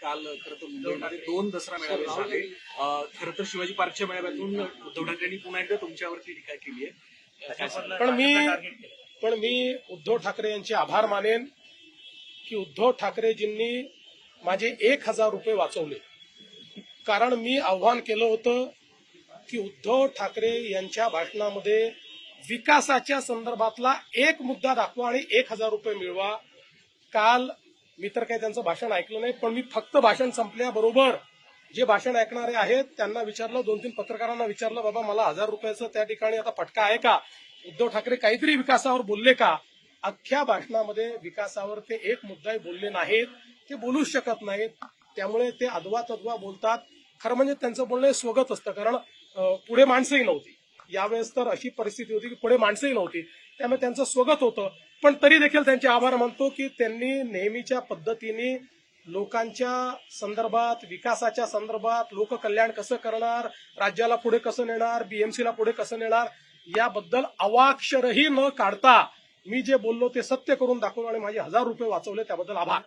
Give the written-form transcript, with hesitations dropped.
काल खरं तर मुंबईमध्ये 2 दसरा मेळावे झाले. खरं तर शिवाजी पार्कच्या मेळाव्यातून उद्धव ठाकरेंनी पुन्हा एकदा तुमच्यावरती टीका केली आहे. पण मी उद्धव ठाकरे यांचे आभार मानेन की उद्धव ठाकरेजींनी माझे 1,000 रुपये वाचवले. कारण मी आव्हान केलं होतं की उद्धव ठाकरे यांच्या भाषणामध्ये विकासाच्या संदर्भातला एक मुद्दा दाखवा आणि 1,000 रुपये मिळवा. काल मी तर काही त्यांचं भाषण ऐकलं नाही, पण मी फक्त भाषण संपल्याबरोबर जे भाषण ऐकणारे आहेत त्यांना विचारलं, 2-3 पत्रकारांना विचारलं, बाबा मला 1,000 रुपयाचं त्या ठिकाणी आता फटका आहे का? उद्धव ठाकरे काहीतरी विकासावर बोलले का? अख्ख्या भाषणामध्ये विकासावर ते एक मुद्दाही बोलले नाहीत. ते बोलूच शकत नाहीत. त्यामुळे ते अदवा तद्वा बोलतात. खरं म्हणजे त्यांचं बोलणं स्वगत असतं, कारण पुढे माणसंही नव्हती. यावेळेस तर अशी परिस्थिती होती की पुढे माणसंही नव्हती, त्यामुळे त्यांचं स्वगत होतं. पण तरी देखील त्यांचे आभार मानतो की त्यांनी नेहमीच्या पद्धतीने लोकांच्या संदर्भात, विकासाच्या संदर्भात, लोककल्याण कसं करणार, राज्याला पुढे कसं नेणार, बीएमसीला पुढे कसं नेणार, याबद्दल अवाक्षरही न काढता मी जे बोललो ते सत्य करून दाखवलं आणि माझे 1,000 रुपये वाचवले, त्याबद्दल आभार.